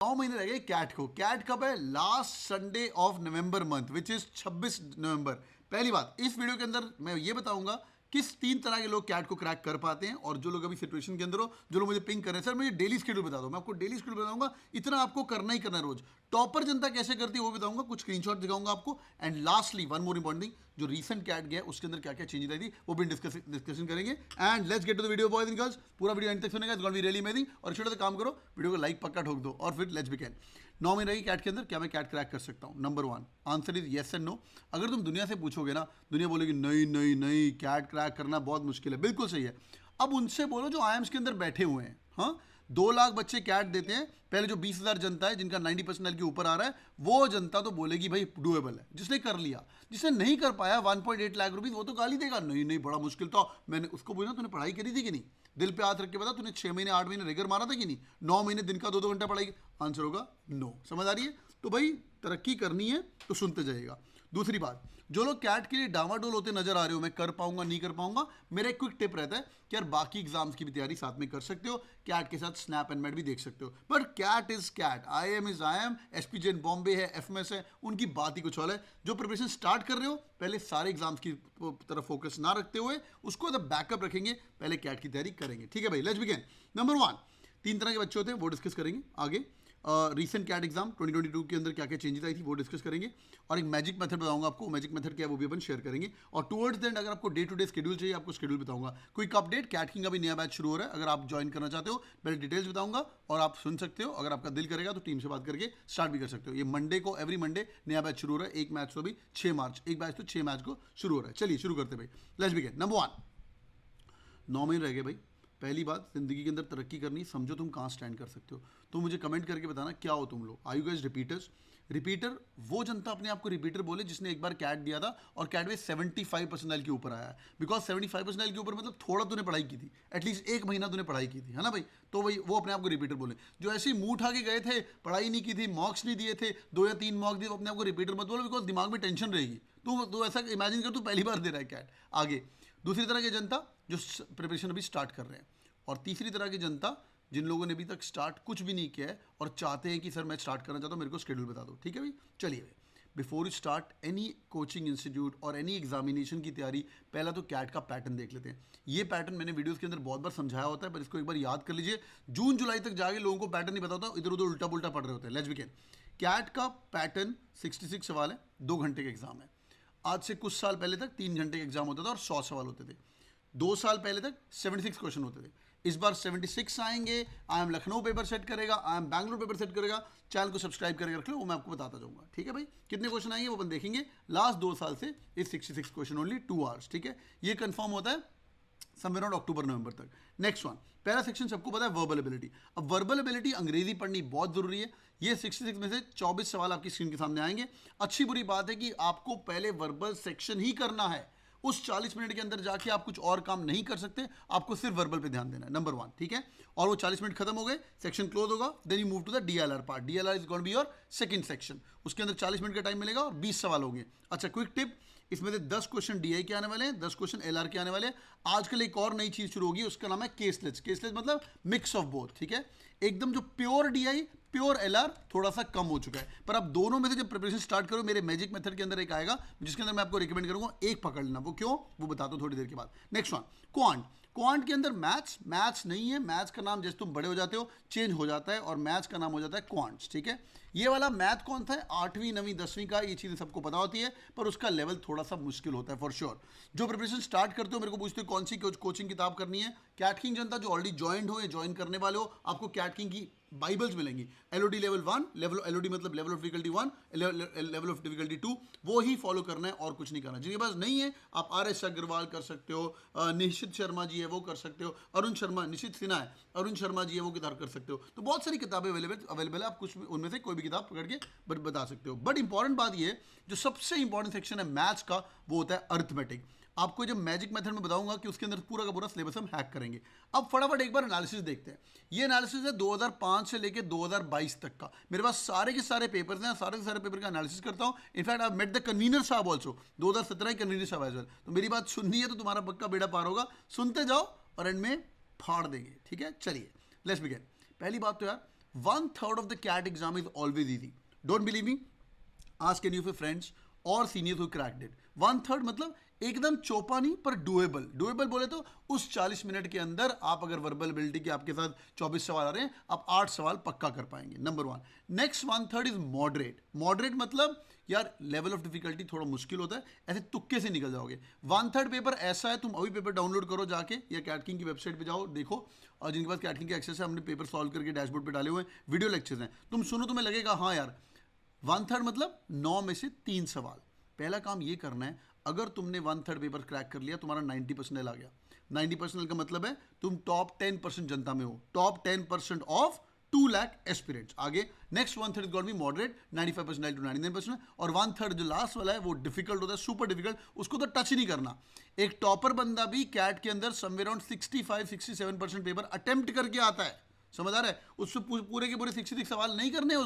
9 महीने रह गए कैट को। कैट कब है? Last Sunday of November month, which is 26 नवंबर। पहली बात, इस वीडियो के अंदर मैं ये बताऊंगा किस 3 तरह के लोग कैट को क्रैक कर पाते हैं, और जो लोग अभी सिचुएशन के अंदर हो, जो लोग मुझे पिंग कर रहे हैं सर मुझे डेली शेड्यूल बता दो, मैं आपको डेली शेड्यूल बताऊंगा, इतना आपको करना ही करना है रोज। टॉपर जनता कैसे करती है वो बताऊंगा, कुछ स्क्रीनशॉट दिखाऊंगा आपको, and lastly one more important thing, जो रीसेंट कैट गया उसके अंदर क्या क्या चेंज आई थी वो भी डिस्कशन करेंगे। And let's get to the video boys and girls, पूरा वीडियो एंड तक सुनेगा, it's gonna be really amazing. और छोटा सा काम करो, वीडियो को लाइक पक्का ठोक दो, और फिर लेट्स बिगिन। 9 महीने रही कैट के अंदर, क्या मैं कैट क्रैक कर सकता हूँ? Number 1 answer is yes and no. अगर तुम दुनिया से पूछोगे ना, दुनिया बोलेगी नहीं नहीं नहीं, कैट क्रैक करना बहुत मुश्किल है। बिल्कुल सही है। अब उनसे बोलो जो आईएम्स के अंदर बैठे हुए हैं, हाँ 2 लाख बच्चे कैट देते हैं, पहले जो 20,000 जनता है जिनका 90% के ऊपर आ रहा है, वो जनता तो बोलेगी भाई डुएबल है। जिसने कर लिया, जिसने नहीं कर पाया 1.8 लाख रुपीज, वो तो गाली देगा, नहीं नहीं बड़ा मुश्किल था। मैंने उसको पूछा तूने पढ़ाई करी थी कि नहीं, दिल पे हाथ रख के बता, तूने 6 महीने 8 महीने रेगर मारा था कि नहीं, 9 महीने दिन का 2-2 घंटा पढ़ाई? आंसर होगा नो। समझ आ रही है? तो भाई तरक्की करनी है तो सुनते जाइएगा। दूसरी बात, जो लोग कैट के लिए डामाडोल होते नजर आ रहे हो, मैं कर पाऊंगा नहीं कर पाऊंगा, मेरा एक क्विक टिप रहता है कि यार बाकी एग्जाम्स की भी तैयारी साथ में कर सकते हो, कैट के साथ स्नैप एंड मैट भी देख सकते हो, but CAT is CAT, IIM is IIM, SP Jain Bombay है, एफएमएस है, उनकी बात ही कुछ और है। जो प्रिपरेशन स्टार्ट कर रहे हो, पहले सारे एग्जाम्स की तरफ फोकस ना रखते हुए उसको बैकअप रखेंगे, पहले कैट की तैयारी करेंगे। ठीक है भाई, लेट्स बिगिन। नंबर 1, 3 तरह के बच्चे होते हैं, वो डिस्कस करेंगे आगे। रीसेंट कैट एग्जाम 2022 के अंदर क्या क्या चेंजेस आई थी वो डिस्कस करेंगे, और एक मैजिक मेथड बताऊंगा आपको, मैजिक मेथड क्या है वो भी अपन शेयर करेंगे। और टुवर्ड्स द एंड अगर आपको डे टू डे शेड्यूल चाहिए, आपको शेड्यूल बताऊंगा। क्विक अपडेट, कैट किंग का भी नया बैच शुरू हो रहा है, अगर आप ज्वाइन करना चाहते हो पहले डिटेल्स बताऊंगा, और आप सुन सकते हो, अगर आपका दिल करेगा तो टीम से बात करके स्टार्ट भी कर सकते हो। ये मंडे को, एवरी मंडे नया बैच शुरू हो रहा है, एक मैच तो भी 6 मार्च, एक बैच तो 6 मैच को शुरू हो रहा है। चलिए शुरू करते भाई, लेट्स बिगिन। नंबर 1, 9 महीने रह गए भाई। पहली बात, जिंदगी के अंदर तरक्की करनी, समझो तुम कहाँ स्टैंड कर सकते हो। तो मुझे कमेंट करके बताना क्या हो तुम लोग। Are you guys repeaters? Repeater वो जनता अपने आप को रिपीटर बोले जिसने एक बार कैट दिया था और कैट में 75% के ऊपर आया है। बिकॉज 75% के ऊपर मतलब थोड़ा तूने पढ़ाई की थी, एटलीस्ट 1 महीना तूने पढ़ाई की थी, है ना भाई? तो भाई वो अपने आप को रिपीटर बोले। जो ऐसे ही मुंह उठा के गए थे, पढ़ाई नहीं की थी, मार्क्स नहीं दिए थे, 2 या 3 मार्क्स दिए, अपने आप को रिपीटर मत बोलो, बिकॉज दिमाग में टेंशन रहेगी। तो ऐसा इमेजिन कर तू पहली बार दे रहा है कैट। आगे दूसरी तरह की जनता जो प्रिपरेशन अभी स्टार्ट कर रहे हैं, और तीसरी तरह की जनता जिन लोगों ने अभी तक स्टार्ट कुछ भी नहीं किया है और चाहते हैं कि सर मैं स्टार्ट करना चाहता हूँ, मेरे को शेड्यूल बता दो। ठीक है भाई, चलिए भाई, before you start any coaching institute और एनी एग्जामिनेशन की तैयारी, पहला तो कैट का पैटर्न देख लेते हैं। ये पैटर्न मैंने वीडियोस के अंदर बहुत बार समझाया होता है, पर इसको एक बार याद कर लीजिए। जून जुलाई तक जाके लोगों को पैटर्न नहीं पता होता, इधर उधर उल्टा पुल्टा पढ़ रहे होते हैं। Let's begin. कैट का पैटर्न 66 सवाल है, 2 घंटे का एग्जाम है। आज से कुछ साल पहले तक 3 घंटे का एग्जाम होता था और 100 सवाल होते थे। 2 साल पहले तक 76 क्वेश्चन होते थे। इस बार 76 आएंगे। I M Lucknow paper set करेगा, I M Bangalore paper set करेगा। चैनल को सब्सक्राइब करके रख लो, वो मैं आपको बताता जाऊंगा। ठीक है भाई, कितने क्वेश्चन आएंगे वो अपन देखेंगे। लास्ट 2 साल से इस 66 क्वेश्चन ओनली 2 आवर्स। ठीक है, ये कंफर्म होता है समवेयर अराउंड अक्टूबर नवंबर तक। नेक्स्ट वन, पहला सेक्शन सबको पता है वर्बल एबिलिटी। अब वर्बल एबिलिटी अंग्रेजी पढ़नी बहुत जरूरी है। ये 66 में से 24 सवाल आपकी स्क्रीन के सामने आएंगे। अच्छी बुरी बात है कि आपको पहले वर्बल सेक्शन ही करना है। उस 40 मिनट के अंदर जाके आप कुछ और काम नहीं कर सकते, आपको सिर्फ वर्बल पे ध्यान देना है, नंबर 1। ठीक है, और वो 40 मिनट खत्म हो गए, सेक्शन क्लोज होगा, then you move to the DLR part. DLR is going to be your second section. उसके अंदर 40 मिनट का टाइम मिलेगा और 20 सवाल होंगे। अच्छा, क्विक टिप, इसमें से 10 क्वेश्चन डीआई के आने वाले हैं, 10 क्वेश्चन एलआर के आने वाले हैं। आजकल एक और नई चीज शुरू होगी, उसका नाम है केसलेस। केसलेस मतलब मिक्स ऑफ बोथ। ठीक है, एकदम जो प्योर डीआई प्योर एलआर थोड़ा सा कम हो चुका है, पर आप दोनों में से जब प्रिपरेशन स्टार्ट करो, मेरे मैजिक मेथड के अंदर एक आएगा जिसके अंदर मैं आपको रिकमेंड करूंगा एक पकड़ लेना। वो क्यों, वो बताता हूं थोड़ी देर के बाद। Next one, quant. क्वांट के अंदर मैथ्स नहीं है। मैथ्स का नाम जैसे तुम बड़े हो जाते हो चेंज हो जाता है, और मैथ्स का नाम हो जाता है क्वांट्स। ठीक है, ये वाला मैथ कौन था, 8वीं 9वीं 10वीं का, ये चीज़ें सबको पता होती है, पर उसका लेवल थोड़ा सा मुश्किल होता है फॉर श्योर। जो प्रिपरेशन स्टार्ट करते हो, मेरे को पूछते हो कौन सी कोचिंग किताब करनी है। कैट किंग जनता जो ऑलरेडी ज्वाइंट हो या ज्वाइन करने वाले हो, आपको कैट किंग की बाइबल्स मिलेंगी। एलओडी लेवल 1, एलओडी मतलब level of difficulty 1, level of difficulty 2, वो ही फॉलो करना है और कुछ नहीं करना। जिनके पास नहीं है, आप आर.एस. अग्रवाल कर सकते हो, निश्चित शर्मा जी है वो कर सकते हो, अरुण शर्मा, निश्चित सिन्हा है, अरुण शर्मा जी है वो किताब कर सकते हो। तो बहुत सारी किताबें अवेलेबल है, आप कुछ उनमें से कोई भी किताब पकड़ के बता सकते हो। बट इंपॉर्टेंट बात ये, जो सबसे इंपॉर्टेंट सेक्शन है मैथ्स का, वो होता है अर्थमेटिक। आपको जब मैजिक मेथड में बताऊंगा कि उसके अंदर पूरा का पूरा सिलेबस हम हैक करेंगे। अब फटाफट एक बार एनालिसिस देखते हैं। ये एनालिसिस है 2005 से लेकर 2022 तक का। मेरे पास सारे के सारे पेपर्स हैं, सारे के सारे पेपर का एनालिसिस करता हूं। In fact I met the convener साहब ऑल्सो, 2017 कन्वीनर साहब एज वेल। तो मेरी बात सुननी है तो तुम्हारा पक्का बेड़ा पार होगा। सुनते जाओ और एंड में फाड़ देंगे। ठीक है, चलिए लेट्स बिगिन। पहली बात तो यार, 1/3 of the CAT exam is always easy. Don't believe me? Ask any of your friends और सीनियर्स who cracked it. 1/3 मतलब एकदम चौपा नहीं पर डुएबल. डुएबल बोले तो उस 40 मिनट के अंदर आप अगर वर्बल एबिलिटी के आपके साथ 24 सवाल आ रहे हैं, आप 8 सवाल पक्का कर पाएंगे. Number 1. Next 1/3 is moderate. Moderate मतलब यार लेवल ऑफ डिफिकल्टी थोड़ा मुश्किल होता है, ऐसे तुक्के से निकल जाओगे. 1/3 पेपर ऐसा है, तुम अभी पेपर डाउनलोड करो जाके या कैटकिंग की वेबसाइट पे जाओ, देखो, और जिनके पास कैटकिंग के एक्सेस है, हमने पेपर सॉल्व करके डैशबोर्ड पे डाले हुए हैं, वीडियो लेक्चर्स हैं, तुम सुनो, तुम्हें लगेगा हाँ यार 1/3 मतलब 9 में से 3 सवाल. पहला काम ये करना है, अगर तुमने 1/3 पेपर क्रैक कर लिया, तुम्हारा 90% आ गया. 90% का मतलब है तुम टॉप 10% जनता में हो, टॉप 10% ऑफ 2 लाख एस्पिरेंट्स. आगे next 1/3 got B moderate, 95% to 99%. और 1/3 जो लास्ट वाला है वो डिफिकल्ट होता है, सुपर डिफिकल्ट, उसको तो टच नहीं करना. एक टॉपर बंदा भी कैट के अंदर समवेयर अराउंड 65-67% पेपर अटेम्प्ट करके आता है. समझ आ रहा है? उससे पूरे के पूरे 66 सवाल नहीं करने हैं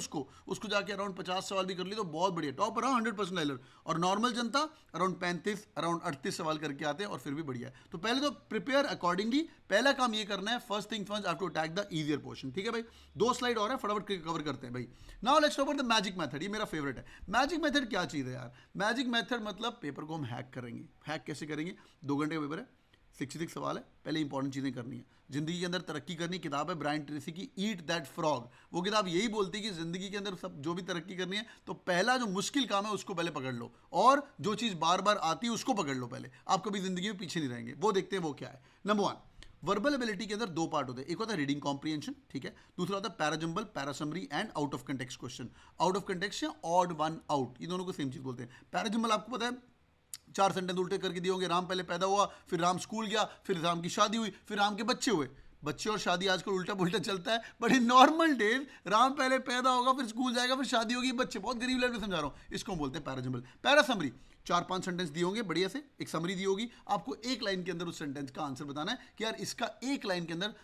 उसको जाके अराउंड 50 सवाल भी कर ली तो बहुत बढ़िया, टॉप रहा 100% लाइलर. और नॉर्मल जनता अराउंड 35 अराउंड 38 सवाल करके आते हैं और फिर भी बढ़िया है. तो पहले तो प्रिपेयर अकॉर्डिंगली. पहला काम ये करना है, first thing first, have to attack the easier portion. ठीक है भाई, 2 स्लाइड और है, फटाफट कवर करते हैं भाई. Now let's talk about the magic method. ये मेरा फेवरेट है. मैजिक मेथड क्या चीज़ है यार? मैजिक मेथड मतलब पेपर को हम हैक करेंगे. हैक कैसे करेंगे? 2 घंटे का पेपर है, 66 सवाल है, पहले इंपॉर्टेंट चीज़ें करनी है. जिंदगी के अंदर तरक्की करनी. किताब है ब्रायन ट्रेसी की, ईट दैट फ्रॉग. वो किताब यही बोलती है कि जिंदगी के अंदर सब जो भी तरक्की करनी है तो पहला जो मुश्किल काम है उसको पहले पकड़ लो, और जो चीज़ बार बार आती है उसको पकड़ लो पहले. आप कभी जिंदगी में पीछे नहीं रहेंगे. वो देखते हैं वो क्या है. नंबर 1, वर्बल एबिलिटी के अंदर 2 पार्ट होते हैं. एक होता है रीडिंग कॉम्प्रिहेंशन, ठीक है. दूसरा होता है parajumble, parasummary and out of context question. Out of context या ऑड वन आउट, ये दोनों को सेम चीज़ बोलते हैं. पैराजम्बल आपको पता है 4 सेंटेंस उल्टे करके दिए होंगे. राम पहले पैदा हुआ, फिर राम स्कूल गया, फिर राम की शादी हुई, फिर राम के बच्चे हुए. बच्चे और शादी आजकल उल्टा पुल्टा चलता है, but in normal days Ram पहले पैदा होगा, फिर स्कूल जाएगा, फिर शादी होगी, बच्चे. बहुत गरीब लेवल में समझा रहा हूँ. इसको हम बोलते हैं पैराजम्बल. पैरासमरी 4-5 सेंटेंस दिए होंगे बढ़िया से, एक समरी दी होगी, आपको एक लाइन के अंदर उस सेंटेंस का आंसर बताना है कि यार इसका एक लाइन के अंदर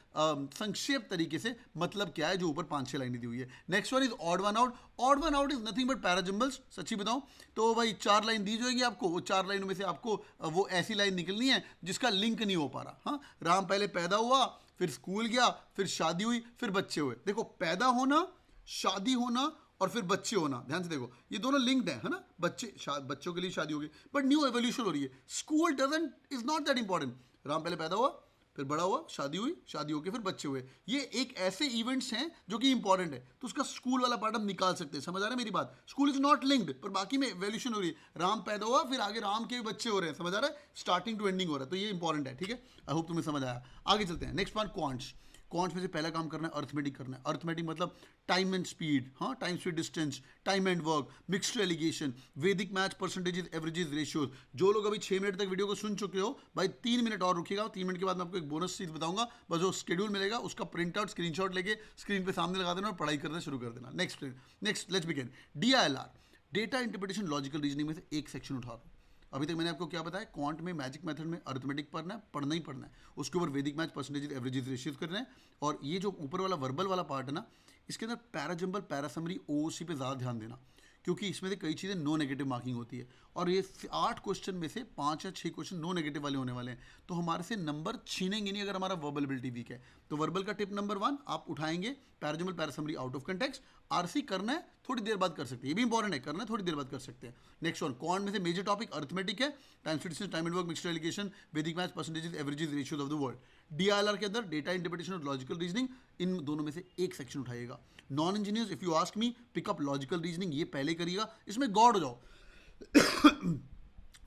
संक्षेप तरीके से मतलब क्या है, जो ऊपर 5-6 लाइनें दी हुई है. Next one is odd one out. Odd one out is nothing but parajumbles. सच्ची बताऊं तो भाई 4 लाइन दी जाएगी आपको, वो 4 लाइनों में से आपको वो ऐसी लाइन निकलनी है जिसका लिंक नहीं हो पा रहा. हाँ, राम पहले पैदा हुआ, फिर स्कूल गया, फिर शादी हुई, फिर बच्चे हुए. देखो, पैदा होना, शादी होना और फिर बच्चे होना, ध्यान से देखो, ये दोनों लिंक्ड है ना. बच्चों के लिए शादी होगी, बट न्यू एवोल्यूशन हो रही है. School doesn't is not that important. Ram पहले पैदा हुआ, फिर बड़ा हुआ, शादी हुई, शादी होके फिर बच्चे हुए. ये एक ऐसे इवेंट्स हैं जो कि इंपॉर्टेंट है, तो उसका स्कूल वाला पार्ट हम निकाल सकते हैं. समझ आ रहा है मेरी बात? स्कूल इज नॉट लिंक्ड, पर बाकी में एवोल्यूशन हो रही है. राम पैदा हुआ, फिर आगे राम के भी बच्चे हो रहे हैं. समझ आ रहा है? स्टार्टिंग टू एंडिंग हो रहा है, तो ये इंपॉर्टेंट है. ठीक है, आई होप तुम्हें समझ आया. आगे चलते हैं. Next one, quants. क्वांट्स में से पहला काम करना है अर्थमेटिक करना है. अर्थमेटिक मतलब टाइम एंड स्पीड, हाँ, time speed distance, time and work, mixed alligation, Vedic math, percentages, averages, ratios. जो लोग अभी 6 मिनट तक वीडियो को सुन चुके हो भाई, 3 मिनट और रुकिएगा. 3 मिनट के बाद मैं आपको एक बोनस चीज़ बताऊंगा. बस जो स्केड्यूल मिलेगा उसका प्रिंट आउट, स्क्रीनशॉट लेके स्क्रीन पे सामने लगा देना और पढ़ाई करना शुरू कर देना. Next let's begin. DILR, data interpretation logical reasoning में से एक सेक्शन उठा दो. अभी तक मैंने आपको क्या बताया? क्वांट में, मैजिक मेथड में अर्थमेटिक पढ़ना ही पढ़ना है. उसके ऊपर वैदिक मैथ, परसेंटेज, एवरेजेस, रेशियोज करना है. और ये जो ऊपर वाला वर्बल वाला पार्ट है ना, इसके अंदर पैराजम्बल, पैरासमरी, OOC पे ज़्यादा ध्यान देना, क्योंकि इसमें से कई चीज़ें नो नेगेटिव मार्किंग होती है. और ये 8 क्वेश्चन में से 5 या 6 क्वेश्चन नो नेगेटिव वाले होने वाले हैं, तो हमारे से नंबर छीनेंगे नहीं अगर हमारा वर्बल एबिलिटी वीक है. तो वर्बल का टिप नंबर 1 आप उठाएंगे, parajumble, parasummary out of context. RC करना है, थोड़ी देर बाद कर सकते हैं, ये भी इंपॉर्टेंट है, करना है थोड़ी देर बाद कर सकते हैं. नेक्स्ट वन, क्वांट में से मेजर टॉपिक अर्थमेटिक है, time distance, time and work, mixed alligation, Vedic maths, percentages, averages, ratios of the world. DILR के अंदर डेटा इंटरप्रिटेशन और लॉजिकल रीजनिंग, इन दोनों में से एक सेक्शन उठाइएगा. Non engineers, if you ask me, pick up logical reasoning, ये पहले करिएगा, इसमें गॉड हो जाओ.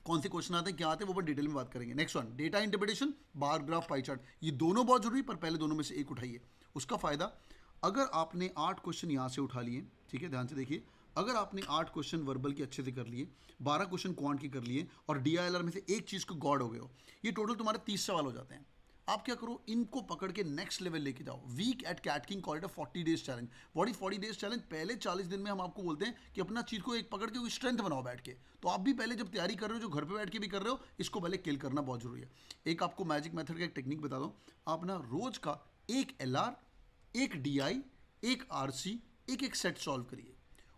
कौन से क्वेश्चन आते हैं, क्या आते हैं, वो पर डिटेल में बात करेंगे. Next one, data interpretation, bar graph, pie chart, ये दोनों बहुत जरूरी, पर पहले दोनों में से एक उठाइए. उसका फायदा, अगर आपने 8 क्वेश्चन यहाँ से उठा लिए, ठीक है, ध्यान से देखिए, अगर आपने 8 क्वेश्चन वर्बल के अच्छे से कर लिए, 12 क्वेश्चन क्वांट के कर लिए, और DILR में से एक चीज़ को गॉड हो गए हो, ये टोटल तुम्हारे 30 सवाल हो जाते हैं. आप क्या करो, इनको पकड़ के नेक्स्ट लेवल लेके जाओ. Week at CATKing called a 40 days challenge. What is 40 days challenge? पहले 40 दिन में हम आपको बोलते हैं कि अपना चीज़ को एक पकड़ के स्ट्रेंथ बनाओ बैठ के. तो आप भी पहले जब तैयारी कर रहे हो, जो घर पे बैठ के भी कर रहे हो, इसको पहले किल करना बहुत जरूरी है. एक आपको मैजिक मेथड का एक टेक्निक बता दो. आप ना रोज का एक LR, एक DI, एक RC, एक सेट सॉल्व करिए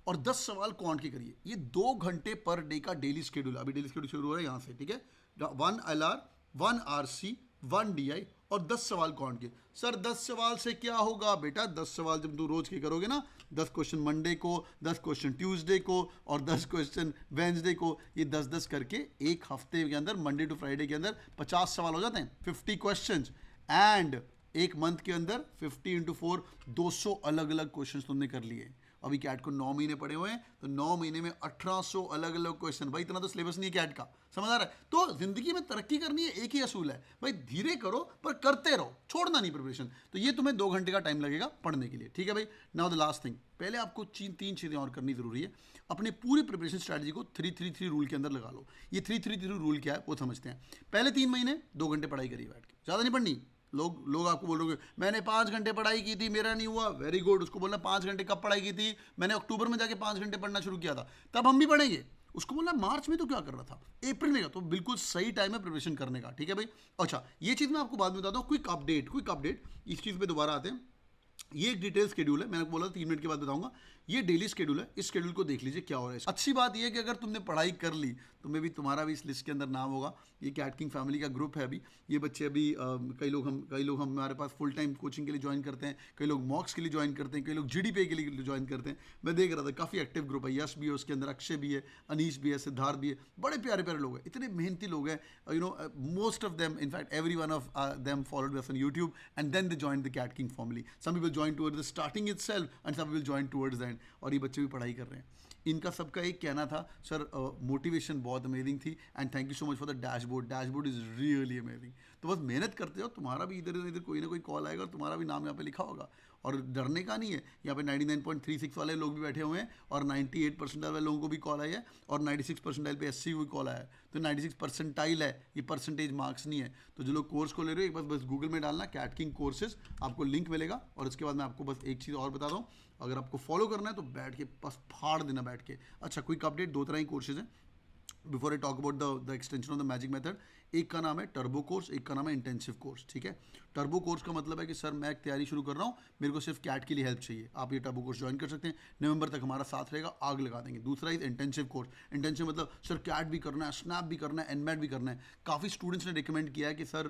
और 10 सवाल क्वांट के करिए. ये 2 घंटे पर डे का डेली शेड्यूल. अभी डेली शेड्यूल शुरू हो रहा है यहाँ से, ठीक है. 1 LR, 1 RC, 1 DI और 10 सवाल कौन के। सर 10 सवाल से क्या होगा बेटा, 10 सवाल जब तुम रोज के करोगे ना, 10 क्वेश्चन मंडे को, 10 क्वेश्चन ट्यूसडे को और 10 क्वेश्चन वेंसडे को, ये 10-10 करके एक हफ्ते के अंदर मंडे टू फ्राइडे के अंदर 50 सवाल हो जाते हैं, 50 क्वेश्चन। एंड एक मंथ के अंदर 50 × 4 200 अलग अलग क्वेश्चन तुमने कर लिए। अभी कैट को 9 महीने पड़े हुए हैं, तो 9 महीने में 1800 अलग अलग क्वेश्चन। भाई इतना तो सिलेबस नहीं है कैट का, समझ आ रहा है। तो जिंदगी में तरक्की करनी है, एक ही असूल है भाई, धीरे करो पर करते रहो, छोड़ना नहीं प्रिपरेशन। तो ये तुम्हें 2 घंटे का टाइम लगेगा पढ़ने के लिए, ठीक है भाई। नाउ द लास्ट थिंग, पहले आपको 3 चीज़ें और करनी जरूरी है। अपने पूरी प्रिपरेशन स्ट्रैटेजी को 3-3-3 रूल के अंदर लगा लो। ये 3-3-3 रूल क्या है वो समझते हैं। पहले 3 महीने 2 घंटे पढ़ाई करिए बैठ के, ज़्यादा नहीं पढ़नी। लोग आपको बोलोगे मैंने 5 घंटे पढ़ाई की थी, मेरा नहीं हुआ, वेरी गुड। उसको बोलना 5 घंटे कब पढ़ाई की थी, मैंने अक्टूबर में जाके 5 घंटे पढ़ना शुरू किया था, तब हम भी पढ़ेंगे। उसको बोलना मार्च में तो क्या कर रहा था, अप्रैल में का, तो बिल्कुल सही टाइम है प्रिपरेशन करने का, ठीक है भाई। अच्छा, ये चीज़ मैं आपको बाद में बताता हूँ। क्विक अपडेट, इस चीज़ पे दोबारा आते हैं। ये एक डिटेल शेड्यूल है, मैंने बोला 3 मिनट के बाद बताऊंगा। ये डेली शेड्यूल है, इस शेड्यूल को देख लीजिए क्या हो रहा है। अच्छी बात ये है कि अगर तुमने पढ़ाई कर ली तो मैं भी तुम्हारा भी इस लिस्ट के अंदर नाम होगा। ये कैट किंग फैमिली का ग्रुप है अभी। ये बच्चे अभी कई लोग हमारे पास फुल टाइम कोचिंग के लिए ज्वाइन करते हैं, कई लोग मॉक्स के लिए ज्वाइन करते हैं, कई लोग GDP के लिए ज्वाइन करते हैं। मैं देख रहा था काफ़ी एक्टिव ग्रुप है। यश भी है उसके अंदर, अक्षय भी है, अनीश भी है, सिद्धार्थ भी है। बड़े प्यारे प्यारे लोग हैं, इतने मेहनती लोग हैं। Most of them, in fact every one of them followed us on YouTube and then they join the CAT King family. Some people join towards the starting itself and some people join towards the end. और ये बच्चे भी पढ़ाई कर रहे हैं। इनका सबका एक कहना था, सर मोटिवेशन बहुत अमेजिंग थी and thank you so much for the dashboard is really amazing. तो बस मेहनत करते हो, तुम्हारा भी इधर कोई ना कोई कॉल आएगा और तुम्हारा भी नाम यहाँ पे लिखा होगा। और डरने का नहीं है, यहाँ पे 99.36 वाले लोग भी बैठे हुए हैं और 98 परसेंटाइल वाले लोगों को भी कॉल आई है और 96 परसेंटाइल पे 80 भी कॉल आया है। तो 96 परसेंटाइल है, ये परसेंटेज मार्क्स नहीं है। तो जो लोग कोर्स को ले रहे हो, एक बस गूगल में डालना कैट किंग कोर्सेज, आपको लिंक मिलेगा। और उसके बाद मैं आपको बस एक चीज़ और बता दूँ, अगर आपको फॉलो करना है तो बैठ के बस फाड़ देना बैठ के। अच्छा, क्विक अपडेट, 2 तरह की कोर्सेज हैं। Before I talk about the extension of the magic method, एक का नाम है टर्बो कोर्स, एक का नाम है इंटेंसिव कोर्स, ठीक है। टर्बो कोर्स का मतलब है कि सर मैं तैयारी शुरू कर रहा हूँ, मेरे को सिर्फ कैट के लिए हेल्प चाहिए, आप ये टर्बो कोर्स ज्वाइन कर सकते हैं। नवंबर तक हमारा साथ रहेगा, आग लगा देंगे। दूसरा इज इंटेंसिव कोर्स। इंटेंसिव मतलब सर कैट भी करना है, स्नैप भी करना है, एनमैट भी करना है। काफ़ी स्टूडेंट्स ने रिकमेंड किया है कि सर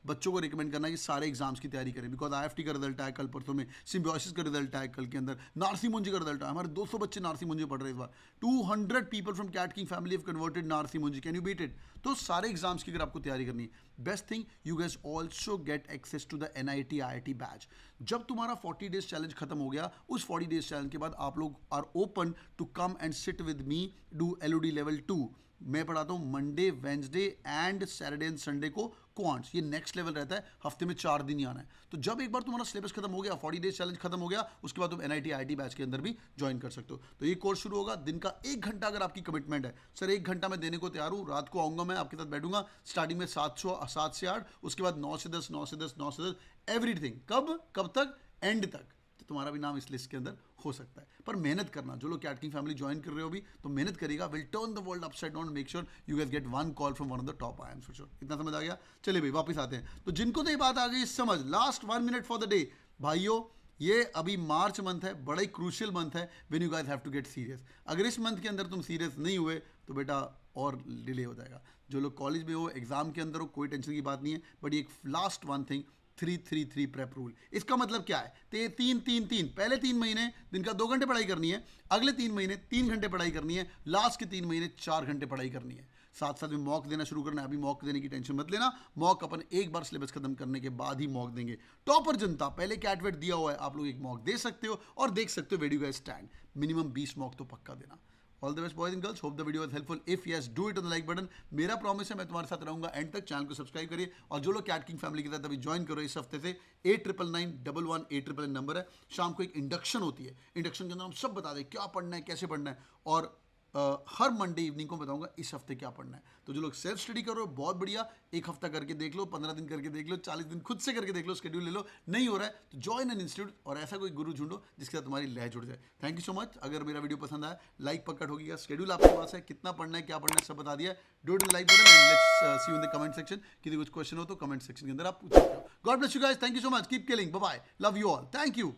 बच्चों को रिकमेंड करना है कि सारे एग्जाम्स की तैयारी करें, बिकॉज IFT का रिजल्ट आया कल परसों में, सिम्बायोसिस का रिजल्ट आया कल के अंदर, नारसी मुंजी का रिजल्ट आया। हमारे 200 बच्चे नारसी मुंजी पढ़ रहे हैं इस बार। 200 people from CAT King family have converted Narsee Monjee, can you beat it. तो सारे एग्जाम्स की अगर आपको तैयारी करनी है, best thing you guys also get access to the NIT IIT बैच। जब तुम्हारा 40 डेज चैलेंज खत्म हो गया, उस 40 डेज चैलेंज के बाद आप लोग are open to come and sit with me, do LOD level 2। मैं पढ़ाता हूँ Monday, Wednesday and Saturday and Sunday को क्वांट्स। ये नेक्स्ट लेवल रहता है, हफ्ते में 4 दिन ही आना है। तो जब एक बार तुम्हारा सिलेबस खत्म हो गया, 40 डेज चैलेंज खत्म हो गया, उसके बाद तुम NIT IIT बैच के अंदर भी ज्वाइन कर सकते हो। तो ये कोर्स शुरू होगा, दिन का 1 घंटा अगर आपकी कमिटमेंट है, सर 1 घंटा मैं देने को तैयार हूँ, रात को आऊँगा, मैं आपके साथ बैठूंगा। स्टार्टिंग में 7 से 8, उसके बाद 9 से 10, 9 से 10, 9 से 10, एवरीथिंग। कब तक? एंड तक। तो तुम्हारा भी नाम इस लिस्ट के अंदर हो सकता है। पर मेहनत करना, जो लोग कैट किंग फैमिली ज्वाइन कर रहे हो भी, तो मेहनत करेगा, will turn the world upside down, make sure you guys get 1 call from one of the top, I am for sure. इतना समझ आ गया? चलिए भाई वापस आते हैं। तो जिनको तो ये बात आ गई समझ, last 1 minute for the day भाइयों, ये अभी मार्च मंथ है, बड़ा ही क्रूशियल मंथ है, when you guys have to get serious. अगर इस मंथ के अंदर तुम सीरियस नहीं हुए तो बेटा और डिले हो जाएगा। जो लोग कॉलेज में हो, एग्जाम के अंदर हो, कोई टेंशन की बात नहीं है, बट एक लास्ट 1 थिंग, 3-3-3 प्रेप रूल। इसका मतलब क्या है? तो 3-3-3, पहले 3 महीने दिन का 2 घंटे पढ़ाई करनी है, अगले 3 महीने 3 घंटे पढ़ाई करनी है, लास्ट के 3 महीने 4 घंटे पढ़ाई करनी है। साथ साथ में मॉक देना शुरू करना है। अभी मॉक देने की टेंशन मत लेना, मॉक अपन एक बार सिलेबस खत्म करने के बाद ही मॉक देंगे। टॉपर जनता, पहले कैटवेट दिया हुआ है, आप लोग एक मॉक दे सकते हो और देख सकते हो where you guys stand. Minimum 20 mock तो पक्का देना। All the best boys and girls, hope the video was helpful. If yes, do it on the like button. मेरा प्रॉमिस है मैं तुम्हारे साथ रहूंगा एंड तक। चैनल को सब्सक्राइब करिए और जो लोग कैट किंग फैमिली के साथ अभी ज्वाइन करो इस हफ्ते से, 899911 नंबर है। शाम को एक इंडक्शन होती है, इंडक्शन के अंदर हम सब बता दें क्या पढ़ना है, कैसे पढ़ना है, और हर मंडे इवनिंग को बताऊंगा इस हफ्ते क्या पढ़ना है। तो जो लोग सेल्फ स्टडी करो बहुत बढ़िया, 1 हफ्ता करके देख लो, 15 दिन करके देख लो, 40 दिन खुद से करके देख लो, शेड्यूल ले लो। नहीं हो रहा है तो ज्वाइन एन इंस्टीट्यूट और ऐसा कोई गुरु ढूंढो जिसके साथ तुम्हारी लय जुड़ जाए। Thank you so much. अगर मेरा वीडियो पसंद आया, लाइक पक्का ठोकिएगा। शेड्यूल आपके पास है, कितना पढ़ना है, क्या पढ़ना है, सब बता दिया। Do it like button and let's see you in the comment section. किसी कुछ क्वेश्चन हो तो कमेंट सेक्शन के अंदर आप पूछ सकते हो। God bless you guys, thank you so much, keep killing, bye bye, love you all, thank you.